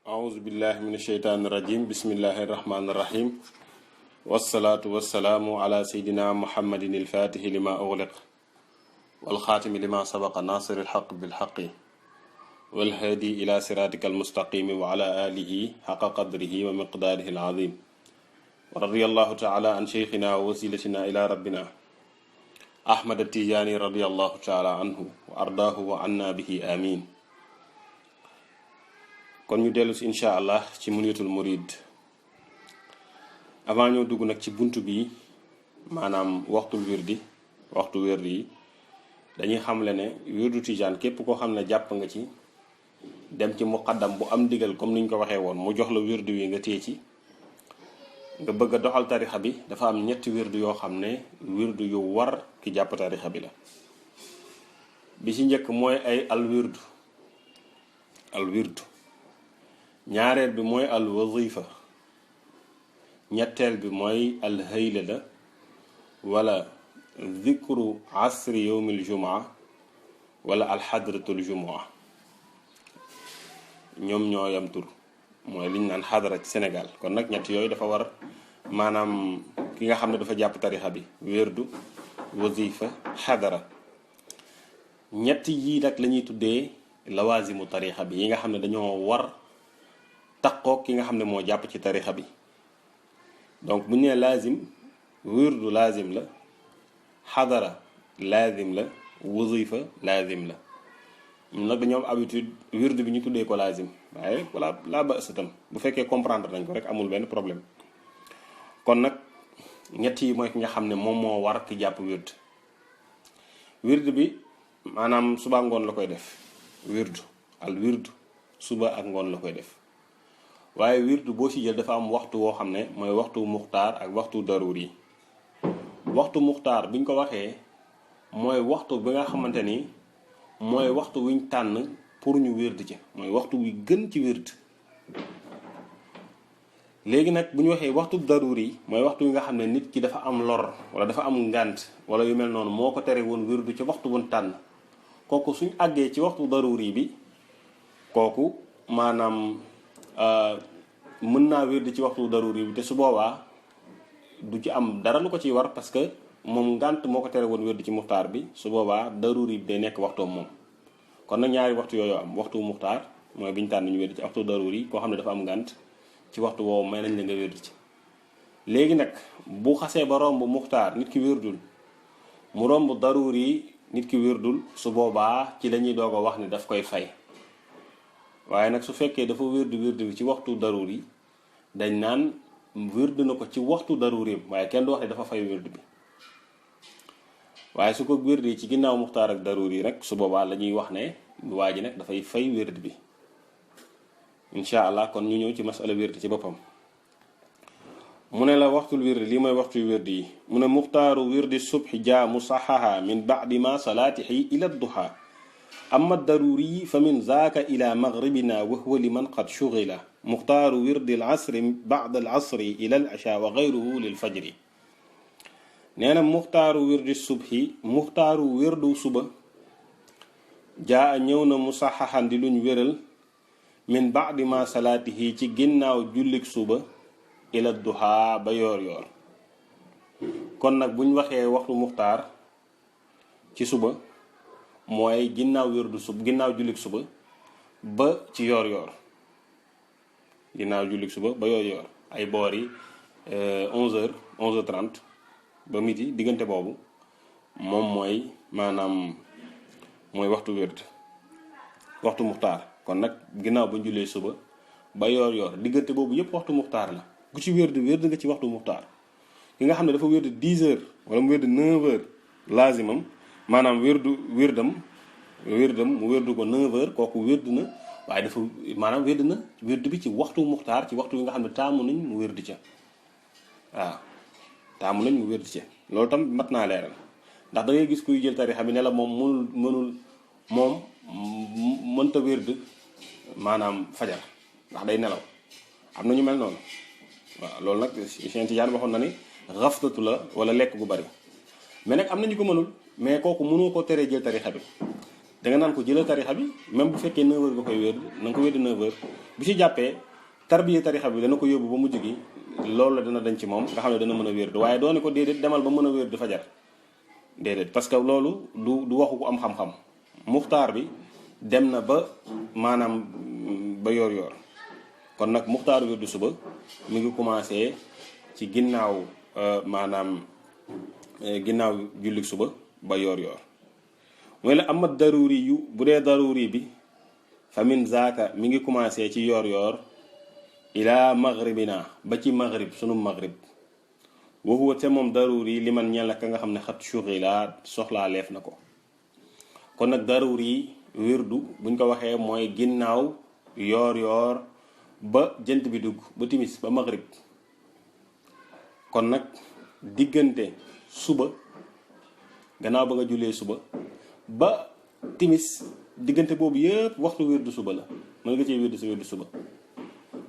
أعوذ بالله من الشيطان الرجيم بسم الله الرحمن الرحيم والصلاة والسلام على سيدنا محمد الفاتح لما أغلق والخاتم لما سبق ناصر الحق بالحق والهادي إلى صراطك المستقيم وعلى آله حق قدره ومقداره العظيم ورضي الله تعالى عن شيخنا ووسيلتنا إلى ربنا أحمد التيجاني رضي الله تعالى عنه وأرضاه وعنا به آمين. kon ñu dellu si incha allah ci Munyatul Murid avant ñoo dugg nag ci buntu bi maanaam waxtu wirdi yi dañuy xamle ne wirdu tijaan képp koo xam ne jàpp nga ci dem ci muqaddam bu am digal comme niñ ko waxee woon mu jox la wirdu wi nga téye ci nga bëgg a doxal tarixa bi dafa am ñetti wirdu yoo xam ne wirdu yu war ki jàpp tarixa bi la. bi ci njëkk mooy ay al wirdu ñaareel bi mooy al wazifa ñetteel bi mooy al hayla la wala zikru asri yowmil jumaa wala al xadratul jumaa ñoom ñoo yam tur mooy liñ naan xadara ci Sénégal. kon nag ñett yooyu dafa war maanaam ki nga xam ne dafa jàpp tarixa bi wérdu wazifa xadara ñett yii nag la ñuy tuddee lawazimu tarixa bi yi nga xam ne dañoo war taqoo ki nga xam ne moo jàpp ci tarixa bi. donc bu ñu nee laazim wirdu laazim la xadara laazim la wazifa laazim la ñun nag dañoo am habitude wirdu bi ñu tuddee ko laazim waaye wala laa ba ëstatam bu fekkee comprendre nañ ko rek amul benn problème. kon nag ñett yi mooy ki nga xam ne moom moo war ki jàpp wird bi maanaam suba ngoon la koy def wirdu suba ak ngoon la koy def. waaye wirdu boo ci jël dafa am waxtu woo xam ne mooy waxtu muxtaar ak waxtu daruri. waxtu muxtaar bi ñu ko waxee mooy waxtu bi nga xamante ni mooy waxtu wiñ tànn pour ñu wird ci mooy waxtu wi gën ci wird. léegi nag bu ñu waxee waxtu daruri mooy waxtu wi nga xam ne nit ki dafa am lor wala dafa am ngànt wala yu mel noonu moo ko tere woon wirdu ci waxtu wuñ tànn kooku suñ àggee ci waxtu daruri bi kooku maanaam mën naa wérdi ci waxtu daruri bi te su boobaa du ci am dara lu ko ciy war parce que moom ngànt moo ko tere woon wérdi ci muxtaar bi su boobaa daruri bi day nekk waxtoom moom. kon nag ñaari waxtu yooyu am waxtu muxtaar mooy bi ñu tànn ñu wérdi ci waxtu daruri koo xam ne dafa am ngànt ci waxtu woowu may nañ la nga wérdi ci. léegi nag bu xasee ba romb muxtaar nit ki wérdul mu romb daruri nit ki wérdul su boobaa ci la ñuy doog a wax ni daf koy fay. waaye nag su fekkee dafa wérdu bi ci waxtu daruri dañ naan wérdu na ko ci waxtu daruri waaye kenn du wax ne dafa fay wérdu bi. waaye su ko wérdu ci ginnaaw muxtaar ak daruri rek su boobaa la ñuy wax ne waa ji nag dafay fay wérdu bi incha allah. kon ñu ñëw ci masala wérdu ci boppam. mu ne la waxtul wérdi lii mooy waxtu wérdi yi. mu ne muxtaaru wérdi subhi jaa musaxaha min baadi ma salaatihi ila duha amma daruri fa min zaaka ila maghribina wa huwa liman qad shughila muxtaaru wirdi al asri ba'da al asri ila al isha wa ghayruhu lil fajri. nee na muxtaaru wirdi subhi muxtaaru wirdu suba jaa ñëw na musaxaxan di luñ wéral min ba'di ma salaatihi ci ginnaaw jullik suba ila duha ba yoor yoor. kon nag buñ waxee waxtu muxtaar ci suba mooy ginnaaw wérdu sub ginnaaw jullik suba ba ci yoor yoor ginnaaw jullik suba ba yoor yoor ay boor yi 11h30 ba midi diggante boobu moom mooy maanaam mooy waxtu wérd waxtu muxtaar. kon nag ginnaaw ba jullee suba ba yoor yoor diggante boobu yépp waxtu muxtaar la. ku ci wérd nga ci waxtu muxtaar. ki nga xam ne dafa wérd 10h wala mu wérd 9h laazimam maanaam wérdam mu wérdu ko 9h kooku wérdu na waaye dafa maanaam wérdu bi ci waxtu muxtaar ci waxtu bi nga xam ne taamu nañ mu wérdu ca waaw taamu nañ mu wérdu ca. loolu tam mat naa leeral ndax da ngay gis kuy jël tarixa bi ne la moom moom mënta wérd maanaam fajar ndax day nelaw. am na ñu mel noonu waaw loolu nag Cheikh Tidiane waxoon na ni xaftatu la wala lekk gu bari mais nag am na ñu ko mënul mais kooku mënoo ko teree jël tarixa bi da nga naan ko jëlal tarixa bi même bu fekkee 9h nga koy wér na nga ko wér 9h bu ci jàppee tarbiya tarixa bi dana ko yóbbu ba mujj gi loolu la dana dañ ci moom nga xam ne dana mën a wér du waaye doone ko déedéet demal ba mën a wér du fajar déedéet parce que loolu du waxu ku am xam-xam muxtaar bi dem na ba maanaam ba yor kon nag muxtaaru wér du suba mi ngi commencé ci ginnaaw maanaam ginnaaw jullik suba ba yor mooy la amat daruri yu bu dee daruri bi fa min zaaka mi ngi commencé ci yor ila maghribina ba ci maghrib sunu maghrib wa huwa te moom daruri li man ñeel ka nga xam ne xat shughila soxlaa leef na ko kon nag daruri wirdu buñ ko waxee mooy ginnaaw yor ba jant bi dugg ba timis ba maghrib kon nag diggante suba gannaaw ba nga jullee suba ba timis diggante boobu yëpp waxtu wirdu suba la mën nga cee wirdu sa wirdu suba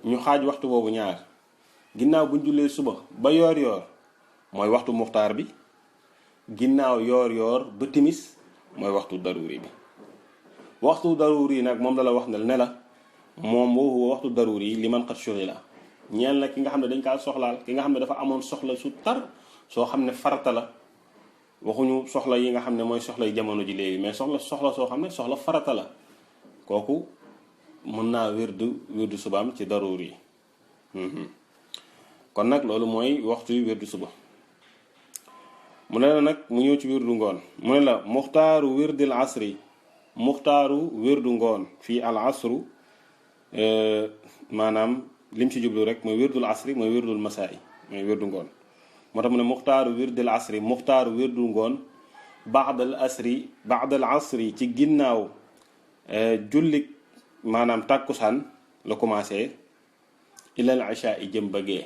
ñu xaaj waxtu boobu ñaar ginnaaw buñ jullee suba ba yor mooy waxtu muxtaar bi ginnaaw yor ba timis mooy waxtu daruri bi waxtu daruri nag moom la wax ne la moom woo waxtu daruri li man xat shughila ñeel na ki nga xam ne dañ kaa soxlaal ki nga xam ne dafa amoon soxla su tar soo xam ne farata la waxuñu soxla yi nga xam ne mooy soxla yi jamono ji léegi mais soxla soo xam ne soxla farata la kooku mën naa wirdu subaam ci daruri kon nag loolu mooy waxtu yu wirdu suba mu ne la nag mu ñëw ci wirdu ngoon mu ne la muxtaaru wirdil asri muxtaaru wirdu ngoon fii al asru maanaam lim ci jublu rek mooy wirdul asri mooy wirdul masaa'i mooy wirdu ngoon moo tax mu ne muxtaaru wirdil asri muxtaaru wirdu ngoon baadal asri ci ginnaaw jullik maanaam tàkkusaan la commencé ilal isha i jëm ba gee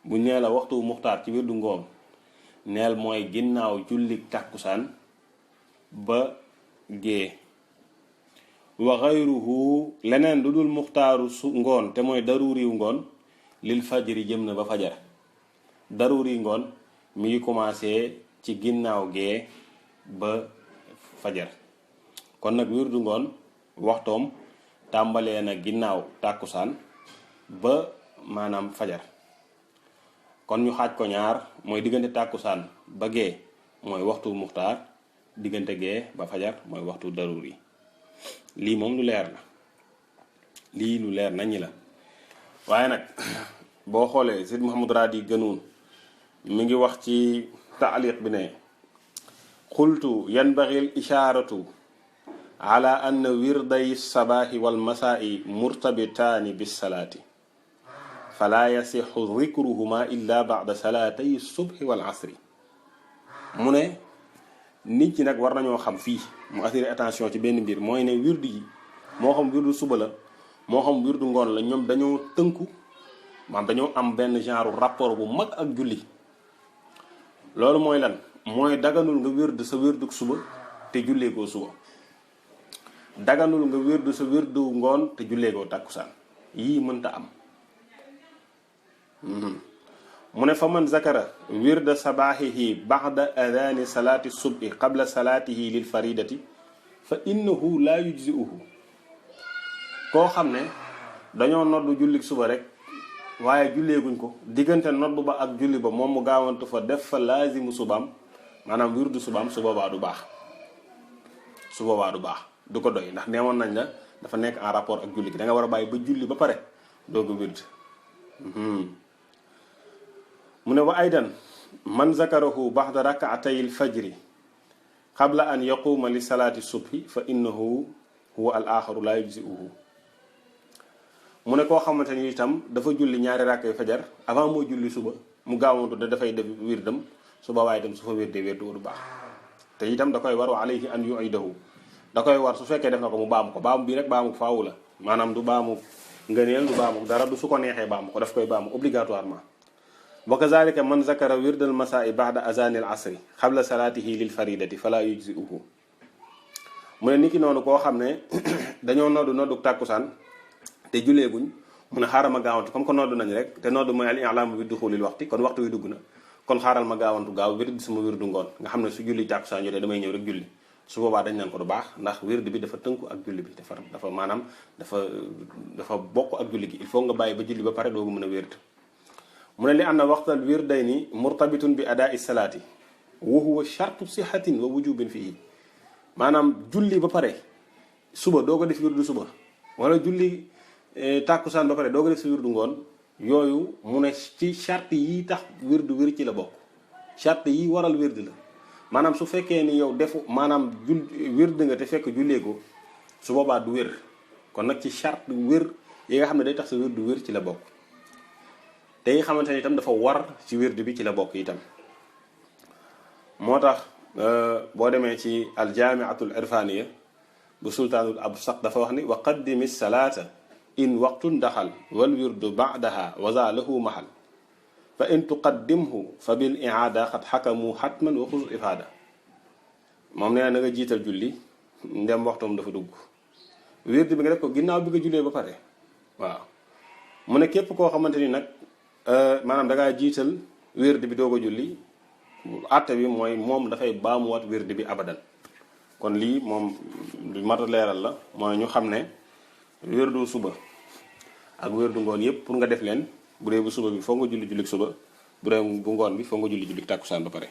bu nee la waxtu muxtaar ci wirdu ngoon neel mooy ginnaaw jullik tàkkusaan ba gee wa xayruhu leneen lu dul muxtaaru ngoon te mooy daruriw ngoon lil fajri jëm na ba fajar daruri ngoon mi ngi commencé ci ginnaaw gee ba fajar kon nag wirdu ngoon waxtoom tàmbalee na ginnaaw tàkkusaan ba maanaam fajar kon ñu xaaj ko ñaar mooy diggante tàkkusaan ba gee mooy waxtu muxtaar diggante gee ba fajar mooy waxtu daruri lii moom lu leer la lii lu leer nañi la waaye nag boo xoolee Seydi Mouhamadou Raadi Gënuun mi ngi wax ci taaliq bi ne qultu yanbaghi al isharatu ala anna wirday sabaahi wal masaa'i murtabitaani bis salaati fala yasixu dhikruhuma illa ba'da salaatay subhi wal asri mu ne nit ñi nag war nañoo xam fii mu attirer attention ci benn mbir mooy ne wirdu yi moo xam wirdu suba la moo xam wirdu ngoon la ñoom dañoo tënku maanaam dañoo am benn genre rapport bu mag ak julli loolu mooy lan mooy daganul nga wirdu sa wirdu suba te jullee koo suba daganul nga wirdu sa wirdu ngoon te jullee koo tàkkusaan yii mënta am mu ne fa man zakara wirda sabaahihi baxda adani salaati subhi qabla salaatihi lil faridati fa innahu laa yujzi'uhu koo xam ne dañoo noddu jullik suba rek waaye julleeguñ ko diggante noddu ba ak julli ba moom mu gaawantu fa def fa laazimu subaam maanaam wirdu subaam su boobaa du baax du ko doy ndax neewoon nañ la dafa nekk en rapport ak julli gi da nga war a bàyyi ba julli ba pare dooga wird mu ne wa aydan man zakarahu baxda rakaatay alfajri qabla an yaquuma li salaati subhi fa innahu huwa al axaru laa yujzi'uhu mu ne koo xamante ni itam dafa julli ñaari rakkay fajar avant moo julli suba mu gaawantu da dafay def wirdam suba waaye dem su fa wirdee wirdu du baax te itam da koy war wa alayhi an yu'idahu da koy war su fekkee def na ko mu baamu ko baamu bii rek baamu faawu la maanaam du baamu ngëneel du baamu dara du su ko neexee baamu ko daf koy baamu obligatoirement wa kazalika man zakara wirdal masaa'i ba'da azanil asri qabla salaatihi lil faridati fala yujzi'uhu mu ne niki noonu koo xam ne dañoo noddu tàkkusaan te julleeguñ mu ne xaaral ma gaawantu comme que noddu nañ rek te noddu mooy al i'laamu bi duxulil waxti kon waxtu wi dugg na kon xaaral ma gaawantu gaaw wird sama wirdu ngoon nga xam ne su julli tàkkusaan jotee damay ñëw rek julli su boobaa dañ naan ko du baax ndax wird bi dafa tënku ak julli bi dafa maanaam dafa bokk ak julli gi il faut nga bàyyi ba julli ba pare doogu mën a wird. mu ne li anna waxtal wirdayni murtabitun bi adaa salaati wa huwa shartu sixatin wa wujubin fii maanaam julli ba pare suba doo ko def wirdu suba wala julli tàkkusaan ba pare doo ko def si wirdu ngoon yooyu mu ne ci charte yi tax wirdu wir ci la bokk charte yi waral wird la maanaam su fekkee ni yow defu maanaam wird nga te fekk jullee ko su boobaa du wér kon nag ci charte wér yi nga xam ne day tax sa wirdu wér ci la bokk te yi xamante ni itam dafa war ci wird bi ci la bokk itam moo tax boo demee ci aljaamiatul irfaniya bu sultaanul absaq dafa wax ni wa qaddimi salaata in waqtun daxal wal wirdu ba'daha wa za lahu mahal fa in tuqaddimhu fa bil i'aada xat xakamu xatman wa xuz ifaada moom nee na nga jiital julli ndem waxtoom dafa dugg wird bi nga def ko ginnaaw bi nga jullee ba pare waaw mu ne képp koo xamante ni nag maanaam da ngaa jiital wird bi doog a julli àtte bi mooy moom dafay baamuwaat wird bi abadan kon lii moom lu mat a leeral la mooy ñu xam ne wirdu suba ak wirdu ngoon yépp pour nga def leen bu dee bu suba bi foo nga julli jullik suba bu dee bu ngoon bi foo nga julli jullik tàkkusaan ba pare.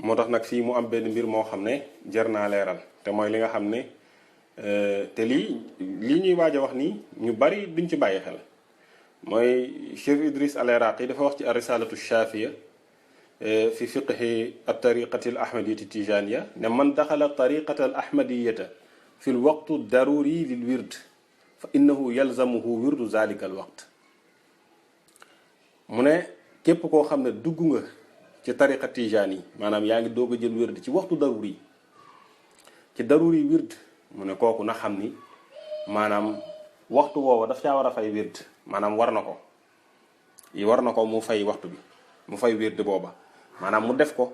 moo tax nag fii mu am benn mbir moo xam ne jar naa leeral te mooy li nga xam ne te lii ñuy waaj a wax nii ñu bari duñ ci bàyyi xel mooy Cheikh Idriss al-Iraqi dafa wax ci ar-risalatu shafiya fi fiqhi at-tariqati al-ahmadiyati tijaniya ne man daxala tariqata al-ahmadiyata fi l-waqtu daruri lil wird fa innahu yalzamuhu wirdu zalika al-waqt mu ne képp koo xam ne dugg nga ci tariqa tijaan yi maanaam yaa ngi doog a jël wird ci waxtu daruri ci daruri wird mu ne kooku na xam ni maanaam waxtu woowa daf caa war a fay wird maanaam war na ko mu fay waxtu bi mu fay wird booba maanaam mu def ko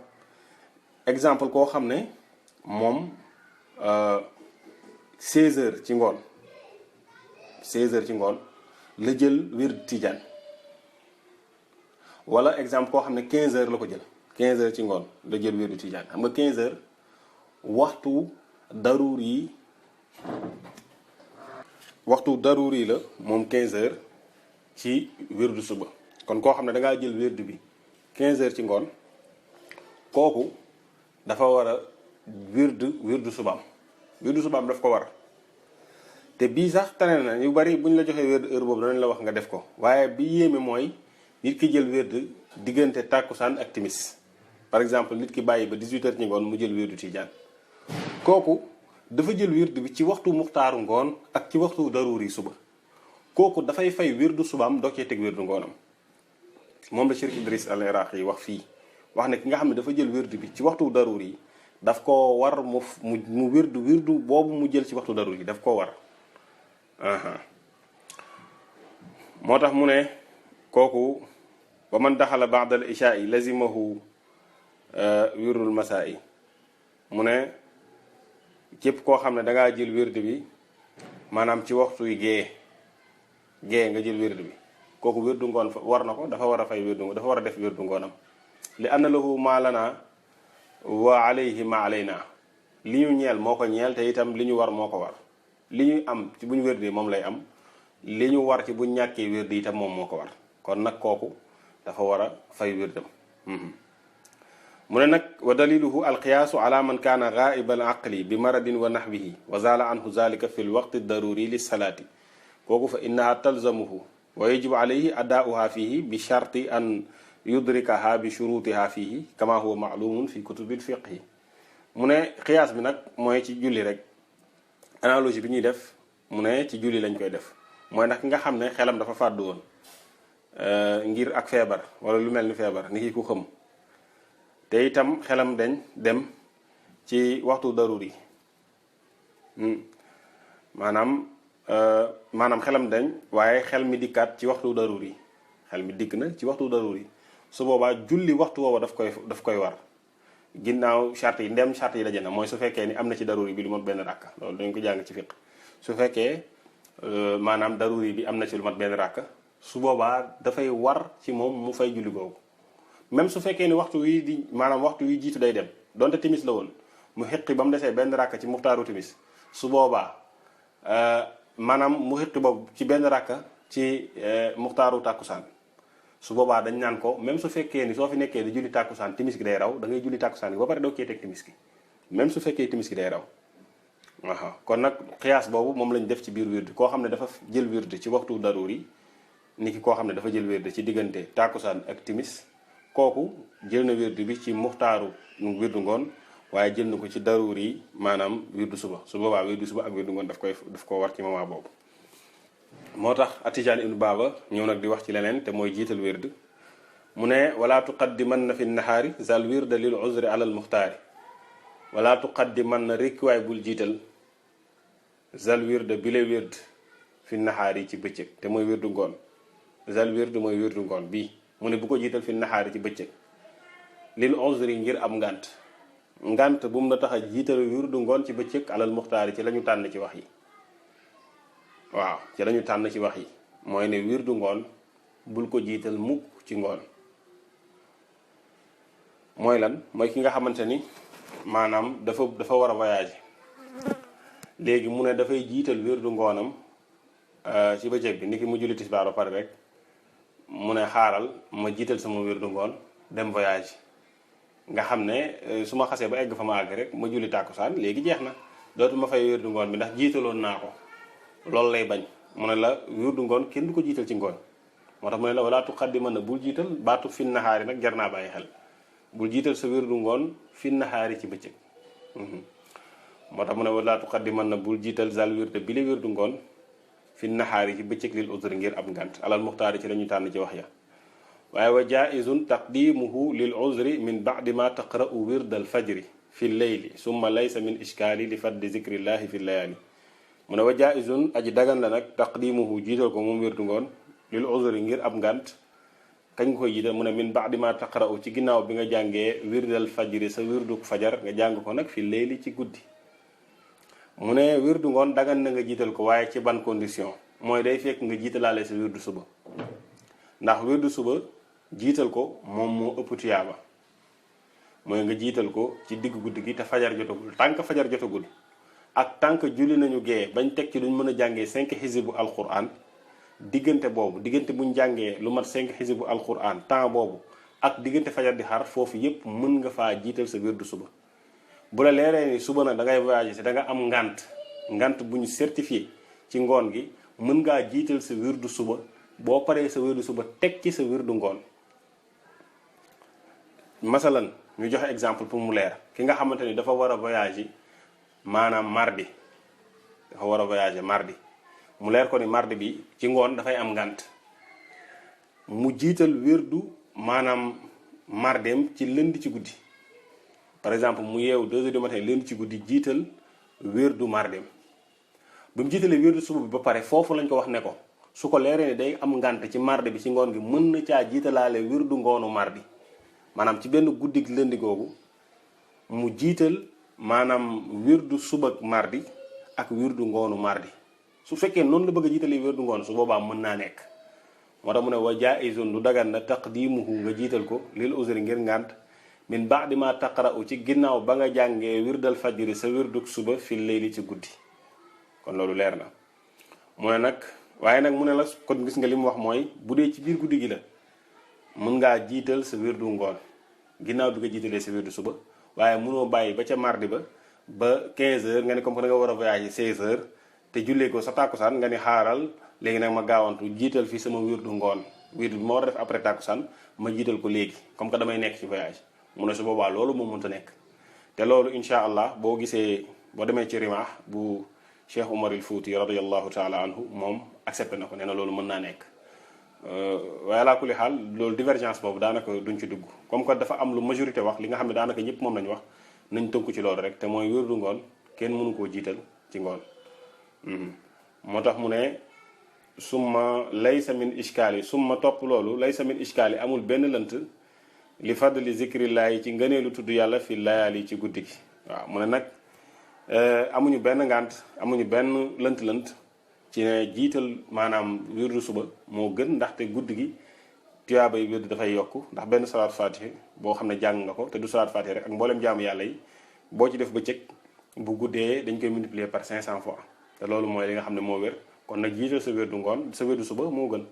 exemple koo xam ne moom 16 heures ci ngoon 16 heures ci ngoon la jël wird tijaan wala exemple koo xam ne 15 heures la ko jël 15 heures ci ngoon la jël wirdu tijaan xam nga 15 heures waxtu daruri la moom 15 heures ci wirdu suba kon koo xam ne da ngaa jël wirdu bi 15 heures ci ngoon kooku dafa war a wirdu subaam daf ko war te bii sax tane na yu bari bu ñu la joxee wirdu heure boobu danañ la wax nga def ko waaye bi yéeme mooy nit ki jël wird diggante tàkkusaan ak timis par exemple nit ki bàyyi ba 18 heures ci ngoon mu jël wirdu tijaan kooku dafa jël wird bi ci waxtu muxtaaru ngoon ak ci waxtu daruri suba kooku dafay fay wirdu subaam doo cee teg wirdu ngoonam moom la Cheikh Idriss al-Iraqi wax fii wax ne ki nga xam ne dafa jël wird bi ci waxtu daruri daf ko war mu wirdu boobu mu jël ci waxtu daruri daf ko war moo tax mu ne kooku wa man daxala ba'da al-isha'i lazimahu wirdul masaa'i mu ne képp koo xam ne dangaa jël wird bi maanaam ci waxtu yi gée nga jël wird bi kooku wirdu ngoon war na ko dafa war a fay wirdu dafa war a def wirdu ngoonam li anna lahu ma lana wa alayhi ma alayna li ñu ñeel moo ko ñeel te itam li ñu war moo ko war li ñu am ci bu ñu wirdi moom lay am li ñu war ci bu ñàkkee wirdi itam moom moo ko war kon nag kooku dafa war a fay wirdam mu ne nag wa daliluhu alqiyaasu ala man kaana gaa'iba al aqli bi maradin wa naxwihi wa zaala anhu zalika fi lwaqti daruri lissalaati kooku fa innaha talzamuhu wa yajibu alayhi adaa'uha fihi bi sharti an yudrikaha bi shurutiha fihi kama huwa maalumun fi kutubil fiqhi mu ne xiyaas bi nag mooy ci julli rek analogie bi ñuy def mu ne ci julli lañ koy def mooy nag nga xam ne xelam dafa fàddu woon ngir ak feebar wala lu mel ni feebar ni ki ku xëm te itam xelam dem ci waxtu daruri maanaam xelam dañ waaye xel mi dikkaat ci waxtu daruri xel mi dikk na ci waxtu daruri su boobaa julli waxtu woowa daf koy war ginnaaw charte yi ndem charte yi daje na mooy su fekkee ni am na ci daruri bi lu mat benn ràkk loolu dañ ko jàng ci fiq su fekkee maanaam daruri bi am na ci lu mat benn ràkk su boobaa dafay war ci moom mu fay julli googu même su fekkee ni waxtu wi jiitu day dem donte timis la woon mu xiqi ba mu desee benn rakka ci muxtaaru timis su boobaa maanaam mu xiqi boobu ci benn rakka ci muxtaaru tàkkusaan su boobaa dañ naan ko même su fekkee ni soo fi nekkee di julli tàkkusaan timis gi day raw da ngay julli tàkkusaan gi ba pare doo cee teg timis gi même su fekkee timis gi day raw waaw kon nag xiyaas boobu moom lañ def ci biir wird koo xam ne dafa jël wird ci waxtu daruri ni ki koo xam ne dafa jël wird ci diggante tàkkusaan ak timis kooku jël na wird bi ci muxtaaru wirdu ngoon waaye jël na ko ci daruri yi maanaam wirdu suba su boobaa wirdu suba ak wirdu ngoon daf ko war ci moment boobu moo tax Atijaan ibnu Baaba ñëw nag di wax ci leneen te mooy jiital wird mu ne wala tuqaddimanna fi nahaari zal wirda lil uzri ala al muxtaari wala tuqaddimanna rekkiwaay bul jiital zal wirda bile wird fi nahaari ci bëccëg te mooy wirdu ngoon zal wird mooy wirdu ngoon bii mu ne bu ko jiital fi nahaari ci bëccëg lil uzri ngir am ngant bu mu la tax a jiital wirdu ngoon ci bëccëg alal muxtaari ci la ñu tànn ci wax yi waaw ci lañu tànn ci wax yi mooy ne wirdu ngoon bul ko jiital mukk ci ngoon mooy lan mooy ki nga xamante ni maanaam dafa war a voyager léegi mu ne dafay jiital wirdu ngoonam ci bëccëg bi ni ki mu julli tisbaar ba pare rek mu ne xaaral ma jiital sama wirdu ngoon dem voyage nga xam ne su ma xasee ba egg fa ma àgg rek ma julli tàkkusaan léegi jeex na dootuma fay wirdu ngoon bi ndax jiitaloon naa ko loolu lay bañ mu ne la wirdu ngoon kenn du ko jiital ci ngoon moo tax mu ne la wala tuqaddimanna bul jiital baatu fin nahaari nag jar naa bàyyi xel bul jiital sa wirdu ngoon fin nahaari ci bëccëg moo tax mu ne wala tuqaddimanna bul jiital zal wirde bi la wirdu ngoon fin nahaari ci bëccëg lil uzri ngir ab ngant alal muxtaari ci la ñu tànn ci wax ya waaye wa jaizun taqdimuhu lil uzri min ba'di ma taqra'u wirdal fajri fi leyli summa laysa min ishkaali li faddi zikrillahi fi layali mu ne wa jaizun aji dagan la nag taqdimuhu jiital ko moom wirdu ngoon lil uzri ngir ab ngant kañ nga koy jiital mu ne min ba'di ma taqra'u ci ginnaaw bi nga jàngee wirdal fajri sa wirdu fajar nga jàng ko nag fi leyli ci guddi mu ne wirdu ngoon dagan na nga jiital ko waaye ci ban condition mooy day fekk nga jiitalaale sa wirdu suba ndax wirdu suba jiital ko moom moo ëpp tuyaaba mooy nga jiital ko ci digg guddi gi te fajar jotagul tànk fajar jotagul ak tànk julli nañu gee bañ teg ci duñ mën a jàngee 5 xisibu alquran diggante boobu diggante buñ jàngee lu mat 5 xisibu alquran temps boobu ak diggante fajar di xar foofu yépp mën nga faa jiital sa wirdu suba bu la leeree ni suba nag da ngay voyager si da nga am ngant bu ñu certifié ci ngoon gi mën ngaa jiital sa wirdu suba boo paree sa wirdu suba teg ci sa wirdu ngoon masalan ñu joxe exemple pour mu leer ki nga xamante ni dafa war a voyager maanaam mardi dafa war a voyager mardi mu leer ko ni mardi bi ci ngoon dafay am ngant mu jiital wirdu maanaam mardeem ci lënd ci guddi par exemple mu yeewu 2 heures du matin lënd ci guddi jiital wirdu mardeem ba mu jiitalee wirdu suba bi ba pare foofu lañ ko wax ne ko su ko leeree ni day am ngant ci mardi bi ci ngoon gi mën na caa jiitalaale wirdu ngoonu mardi maanaam ci benn guddig lëndi googu mu jiital maanaam wirdu suba mardi ak wirdu ngoonu mardi su fekkee noonu la bëgg a jiitalee wirdu ngoon su boobaa mën naa nekk moo tax mu ne wa jaizun lu dagan na taqdimuhu nga jiital ko lil uzri ngir ngànt min ba'di ma taqra'u ci ginnaaw ba nga jàngee wirdal fajri sa wirdu suba fi layli ci guddi kon loolu leer na mu ne nag waaye nag mu ne la kon gis nga li mu wax mooy bu dee ci biir guddi gi la mën ngaa jiital sa wirdu ngoon ginnaaw bi nga jiitalee sa wirdu suba waaye mënoo bàyyi ba ca mardi ba 15 heures nga ne comme que da nga war a voyager 16 heures te jullee ko sa tàkkusaan nga ni xaaral léegi nag ma gaawantu jiital fi sama wirdu ngoon wirdu bi ma war a def après tàkkusaan ma jiital ko léegi comme que damay nekk ci voyage mu ne su boobaa loolu moo mënta nekk te loolu incha allah boo gisee boo demee ci rimaax bu Cheikh Umar il Fouti radiyallahu taala anhu moom accepté na ko nee na loolu mën naa nekk waaye laa kulli xaal loolu divergence boobu daanaka duñ ci dugg comme que dafa am lu majorité wax li nga xam ne daanaka ñëpp moom lañu wax nañ tënku ci loolu rek te mooy wirdu ngoon kenn mënu koo jiital ci ngoon moo tax mu ne summa laysa min ishkaali summa topp loolu laysa min ishkaali amul benn lënt li fadli zikrillaahi ci ngëneelu tudd yàlla fi layaali ci guddi gi waaw mu ne nag amuñu benn ngànt amuñu benn lënt-lënt ci ne jiital maanaam wirdu suba moo gën ndaxte guddi gi tuyaaba yi wirdu dafay yokk ndax benn salaat fatiha boo xam ne jàng nga ko te du salaat fatiha rek ak mboolem jaamu yàlla yi boo ci def bëccëg bu guddee dañ koy multiplier par 500 fois te loolu mooy li nga xam ne moo wér kon nag jiital sa wérdu ngoon sa wérdu suba moo gën.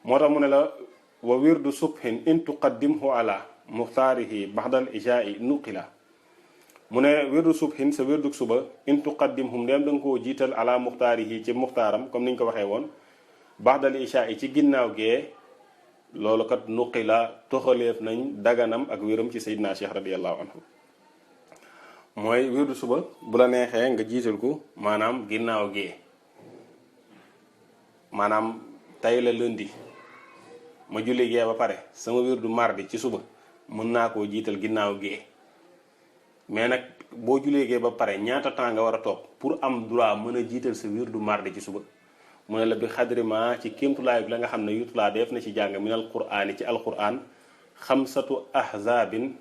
moo tax mu ne la wa wirdu subhin in tuqaddimhu ala muxtaarihi baxdal ijaa'i nuqila mu ne wirdu subhin sa wérdu suba in tuqaddimhum ndeem da nga koo jiital ala muxtaarihi ci muxtaaram comme ni ñu ko waxee woon baxdal ijaa'i ci ginnaaw gee loolu kat nuqila toxaleef nañ daganam ak wéram ci Seydina Cheikh radiyallahu anhu mooy wirdu suba bu la neexee nga jiital ko maanaam ginnaaw gee maanaam tey la lundi ma julli gee ba pare sama wirdu mardi ci suba mën naa koo jiital ginnaaw gee mais nag boo jullee gee ba pare ñaata temps nga war a toog pour am droit mën a jiital sa wirdu mardi ci suba mu ne la bi xadrima ci kéemtulaay bi la nga xam ne yutulaa def na ci jàng min al qur'aani ci alquran xamsatu ahzabin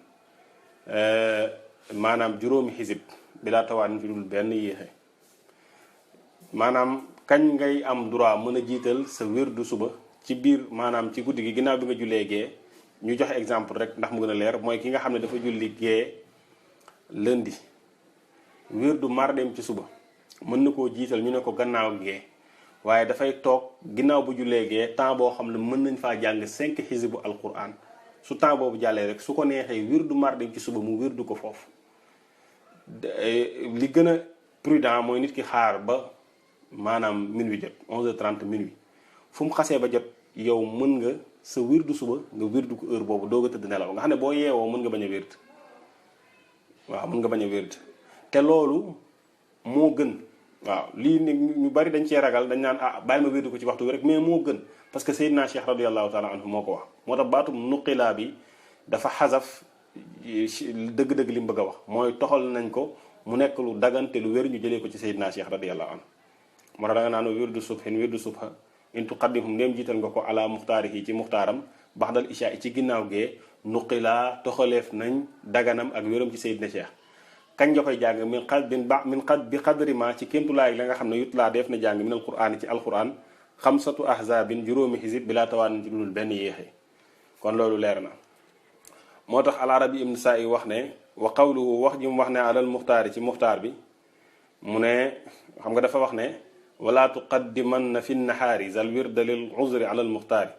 maanaam juróomi xisib bi laa tawaan fi dul benn yéexe maanaam kañ ngay am droit mën a jiital sa wirdu suba ci biir maanaam ci guddi gi ginnaaw bi nga jullee gee ñu joxe exemple rek ndax mu gën a leer mooy ki nga xam ne dafa julli gee lundi wirdu mardem ci suba mën na koo jiital ñu ne ko gannaaw gee waaye dafay toog ginnaaw bu jullee gee temps boo xam ne mën nañ faa jàng 5 xisibu alquran su temps boobu jàllee rek su ko neexee wirdu mardem ci suba mu wirdu ko foofu li gën a prudent mooy nit ki xaar ba maanaam minuit jot 11h30 minuit fu mu xasee ba jot yow mën nga sa wirdu suba nga wirdu ko heure boobu doog a tëdd nelaw nga xam ne boo yeewoo mën nga bañ a wird waaw mën nga bañ a wird te loolu moo gën waaw lii ne ñu bari dañ cee ragal dañ naan ah bàyyi ma wirdu ko ci waxtu bi rek mais moo gën parce que Seydina Cheikh radiyallahu taala anhu moo ko wax moo tax baatum nuqilaa bi dafa xasaf dëgg-dëgg li mu bëgg a wax mooy toxal nañ ko mu nekk lu dagante lu wér ñu jëlee ko ci Seydina Cheikh radiyallahu anhu moo tax da nga naan wirdu subhin wirdu subha in tuqaddimhum ndéem jiital nga ko ala muxtaarihi ci muxtaaram baxdal isha ci ginnaaw gee nuqilaa toxaleef nañ daganam ak wéram ci Seydina Cheikh kañ nga koy jàng min bi qadri ma ci kémtulaay la nga xam ne yutlaa def na jàng min al quraan ci alquran xamsatu ahzabin juróomi xisib bi laa tawaan ci dudul benn yéexe kon loolu leer na moo tax al arabi ibn sa'i wax ne wa qawluhu wax ji mu wax ne alal muxtaari ci muxtaar bi mu ne xam nga dafa wax ne wala tuqaddimanna fi nahaari zal wirda lil uzri alal muxtaari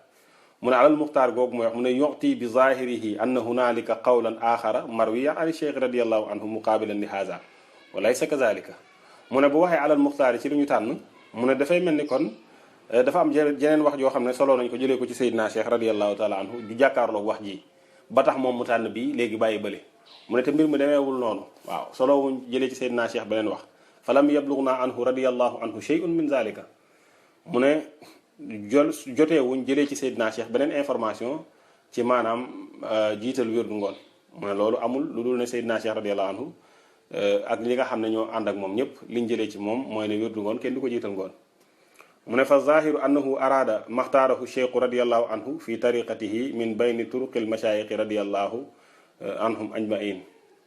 mu ne alal muxtaar googu mooy wax mu ne yu'ti bi zahirihi anna hunalika qawlan axara marwiyan an cheikh radiallahu anhu muqabilan li haza wa laysa kazalika mu ne bu waxee alal muxtaar yi ci lu ñu tànn mu ne dafay mel ni kon dafa am jeneen wax joo xam ne solo nañ ko jëlee ko ci Seydina Cheikh radiallahu taala anhu di jàkkaarloog wax ji ba tax moom mu tànn bii léegi bàyyi bële mu ne te mbir mi demeewul noonu waaw solo wuñ jëlee ci Seydina Cheikh beneen wax falam yablughna anhu radiallahu anhu shay'un min zalika mu ne jotee wuñ jëlee ci Seydina Cheikh beneen information ci maanaam jiital wérdu ngoon mu ne loolu amul lu dul ne Seydina Cheikh radiallahu anhu ak li nga xam ne ñoo ànd ak moom ñëpp liñ jëlee ci moom mooy ne wérdu ngoon kenn du ko jiital ngoon mu ne fa zahiru annahu araada maxtaarahu cheikhu radiallahu anhu fi tariqatihi min bayni turuqil mashayiqi radiallahu anhum ajmain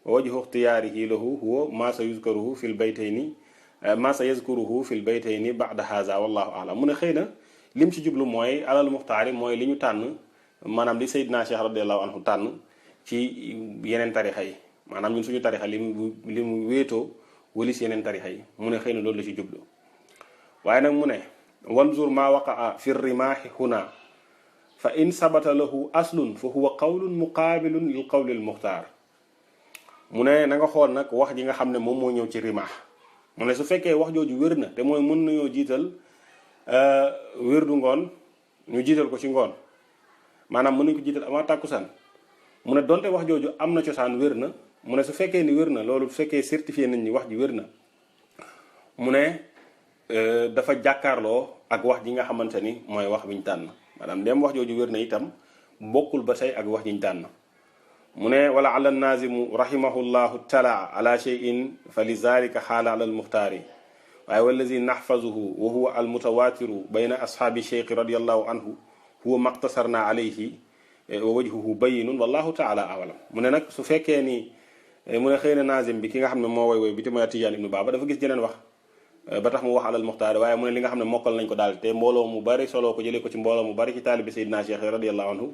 wa wajhu ixtiyaarihi lahu huwa ma sa yuzkaruhu fi l baytayni ma sa yazkuruhu fi l baytayni ba'da haza wallahu a'lam mu ne xëy na lim ci jublu mooy alal muxtaari mooy li ñu tànn maanaam li Seydina Cheikh radiallahu anhu tànn ci yeneen tarixa yi maanaam ñun suñu tarixa li mu wéetoo walis yeneen tarixa yi mu ne xëy na loolu la ci jublu waaye nag mu ne wanzur ma waqaa fi rimaahi huna fa in sabata lahu aslun fa huwa qawlun muqaabilun lil qawlil muxtaar mu ne na nga xool nag wax ji nga xam ne moom moo ñëw ci rimaax mu ne su fekkee wax jooju wér na te mooy mën nañoo jiital wérdu ngoon ñu jiital ko ci ngoon maanaam mën nañu ko jiital avant tàkkusaan mu ne donte wax jooju am na cosaan wér na mu ne su fekkee ni wér na loolu su fekkee certifié nañ ni wax ji wér na mu ne dafa jàkkaarloo ak wax ji nga xamante ni mooy wax biñ tànn maanaam dem wax jooju wér na itam bokkul ba tey ak wax jiñ tànn mu ne wala ala nazimu rahimahullahu tala ala cheyin fa li zalika xaala ala almuxtaari waaye wallazi naxfazuhu wa huwa almutawatiru bayna ashaabi cheikh radiallahu anhu huwa maqtasarna alayhi wa wajhuhu bayinun wallahu taala awalam mu ne nag su fekkee ni mu ne xëy na nazim bi ki nga xam ne moo woy bi te mooy Tijaan ibnu Baaba dafa gis jeneen wax ba tax mu wax alal muxtaari waaye mu ne li nga xam ne mokkal nañ ko daal te mbooloo mu bari soloo ko jëlee ko ci mbooloo mu bari ci taalibi Seydina Cheikh radiallahu anhu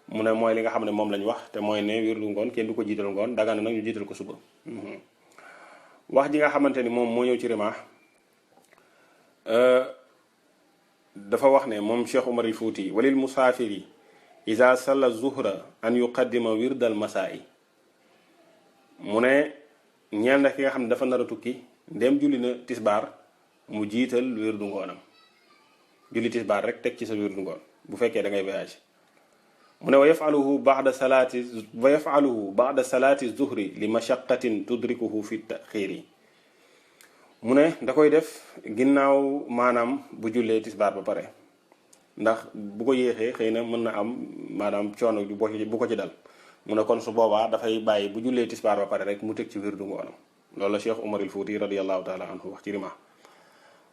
mu ne mooy li nga xam ne moom lañ wax te mooy ne wirdu ngoon kenn du ko jiital ngoon dagan na nag ñu jiital ko suba. wax ji nga xamante ni moom moo ñëw ci rimaax dafa wax ne moom Cheikh Umar al Fuuti walil musaafiri iza salla zuhra an yuqaddima wirdal masaa'i mu ne ñeel na ki nga xam ne dafa nar a tukki ndem julli na tisbaar mu jiital wirdu ngoonam julli tisbaar rek teg ci sa wirdu ngoon bu fekkee da ngay voyage mu ne wa yafaluhu ba'da salaati zuhri li mashaqqatin tudrikuhu fi taxiiri mu ne da koy def ginnaaw maanaam bu jullee tisbaar ba pare ndax bu ko yéexee xëy na mën na am maanaam coono bu ko ci dal mu ne kon su boobaa dafay bàyyi bu jullee tisbaar ba pare rek mu teg ci wirdu ngoonam loolu la Cheikh Umar al Fuuti radiyallahu taala anhu wax ci rima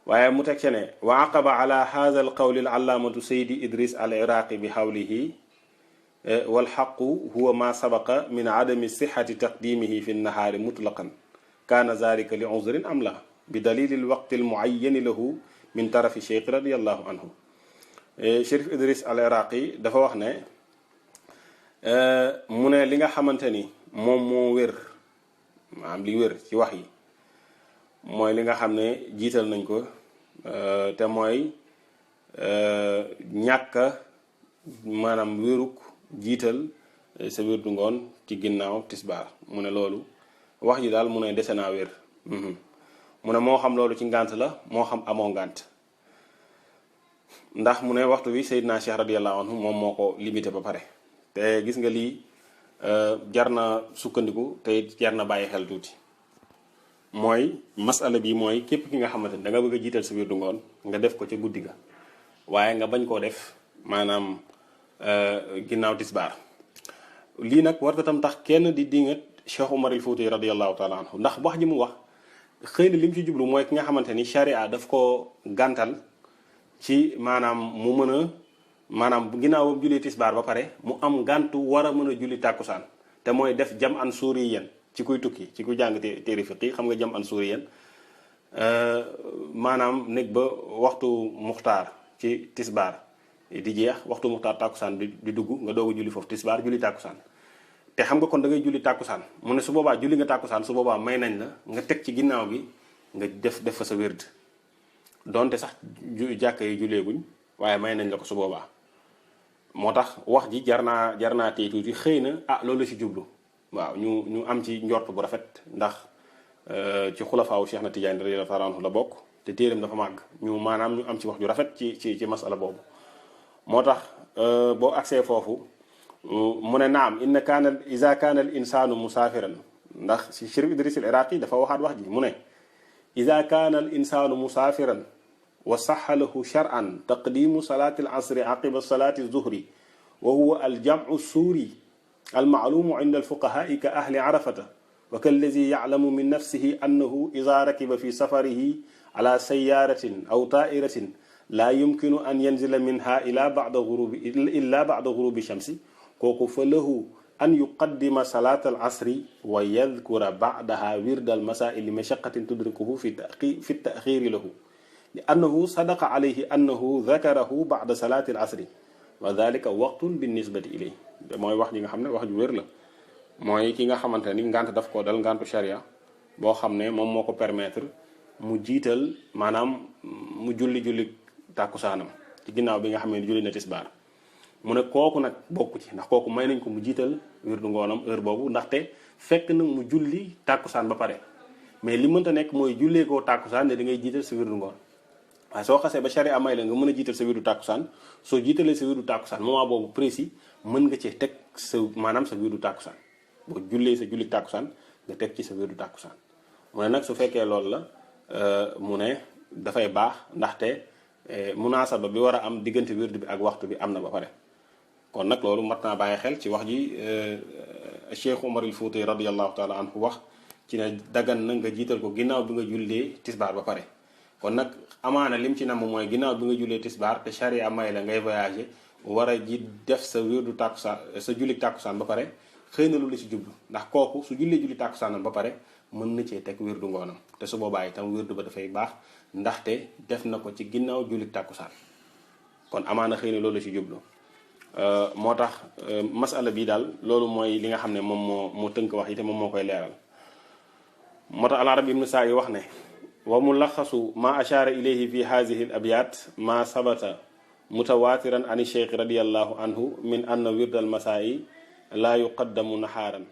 waaye mu teg ci ne wa aqaba ala hadha al qawli al allaamatu saydi idris al iraqi bi hawlihi walxaqu huwa ma sabaqa min adami sixati taqdimihi fi nnahaari mutlaqan kaana zalika li uzrin am la bi dalili lwaqti almuayyani lahu min tarafi cheikh radiallahu anhu. Chérif Idris al iraqi dafa wax ne mu ne li nga xamante ni moom moo wér maanaam li wér ci wax yi mooy li nga xam ne jiital nañ ko te mooy ñàkk maanaam wéruk jiital sa wirdu ngoon ci ginnaaw tisbaar mu ne loolu wax ji daal mu ne dese naa wér mu ne moo xam loolu ci ngànt la moo xam amoo ngànt ndax mu ne waxtu wi Seydina Cheikh radiyallahu anhu moom moo ko limité ba pare te gis nga lii jar na sukkandiku te jar na bàyyi xel tuuti mooy masala bi mooy képp ki nga xamante ni da nga bëgg a jiital sa wirdu ngoon nga def ko ca guddi ga waaye nga bañ koo def maanaam ginnaaw tisbaar lii nag war tam tax kenn di dingat Cheikh Umar al Fuuti radiyallahu taala anhu ndax wax ji mu wax xëy na li mu ci jublu mooy ki nga xamante ni sharia daf ko gàntal ci maanaam mu mën a maanaam ginnaaw ba julli tisbaar ba pare mu am gàntu war a mën a julli tàkkusaan te mooy def jam an suuriyan ci kuy tukki ci kuy jàng téere fiqi xam nga jam an suuriyan maanaam nekk ba waxtu muxtaar ci tisbaar di jeex waxtu muxtaar tàkkusaan di dugg nga doog a julli foofu tisbaar julli tàkkusaan te xam nga kon da ngay julli tàkkusaan mu ne su boobaa julli nga tàkkusaan su boobaa may nañ la nga teg ci ginnaaw gi nga def fa sa wérd donte sax jàkka yi julleeguñ waaye may nañ la ko su boobaa moo tax wax ji jar naa tey tuuti xëy na loolu la ci jublu waaw ñu am ci njort bu rafet ndax ci xulafaawu Cheikh na Tidiane radiyallahu anhu la bokk te téeram dafa màgg maanaam ñu am ci wax ju rafet ci masala boobu moo tax boo agsee foofu mu ne naam iza kaana al insaanu musaafiran ndax si Chérif Idris al Iraqi dafa waxaat wax ji mu ne iza kaana al insaanu musaafiran wa saxa lahu shar'an taqdimu salaati al asri aqiba salaati zuhri wa huwa al jam'u suuri al ma'luumu inda al fuqahaai ka ahli arafata wa kallazi ya'lamu min nafsihi annahu iza rakiba fi safarihi ala sayyaratin aw taa'iratin laa yumkinu an yanzila minha illa ba'da ghurubi shamsi kooku fa lahu an yuqaddima salaat al asri wa yadkura ba'daha wirda al masaa'i li mashaqqatin tudrikuhu fi ta'xiiri lahu li annahu sadaqa alayhi annahu dakarahu ba'da salaat al asri wa dhalika waqtun bin nisbati ilayhi mooy wax ji nga xam ne wax ju wér la mooy ki nga xamante ni ngant daf koo dal ngantu sharia boo xam ne moom moo ko permettre mu jiital maanaam mu julli tàkkusaanam ci ginnaaw bi nga xam ne julli na tisbaar mu ne kooku nag bokku ci ndax kooku may nañ ko mu jiital wirdu ngoonam heure boobu ndaxte fekk na mu julli tàkkusaan ba pare mais li mënta nekk mooy jullee koo tàkkusaan ne da ngay jiital sa wirdu ngoon waaye soo xasee ba sharia may la nga mën a jiital sa wirdu tàkkusaan soo jiitalee sa wirdu tàkkusaan moment boobu précis mën nga cee teg sa maanaam sa wirdu tàkkusaan boo jullee sa julli tàkkusaan nga teg ci sa wirdu tàkkusaan mu ne nag su fekkee loolu la mu ne dafay baax ndaxte munaasaba bi war a am diggante wirdu bi ak waxtu bi am na ba pare kon nag loolu mat naa bàyyi xel ci wax ji Cheikh Umar al Fuuti radiyallahu taala anhu wax ci ne dagan na nga jiital ko ginnaaw bi nga jullee tisbaar ba pare kon nag amaana lim ci namm mooy ginnaaw bi nga jullee tisbaar te charia may la ngay voyager war a ji def sa wirdu tàkkusaan sa julli tàkkusaan ba pare xëy na lu la ci jublu ndax kooku su jullee julli tàkkusaanam ba pare mën na cee teg wirdu ngoonam te su boobaa itam wirdu ba dafay baax ndaxte def na ko ci ginnaaw julli tàkkusaan kon amaana xëy na loolu la ci jublu moo tax masala bi daal loolu mooy li nga xam ne moom moo tënk wax yi te moom moo koy leeral. moo tax al-Arabi ibnu Sa'i wax ne wa mulaxasu ma ashaara ilayhi fi haadihi al abyaat ma sabata mutawatiran an cheikh radiallahu anhu min anna wirdal masaa'i laa yuqaddamu naxaaran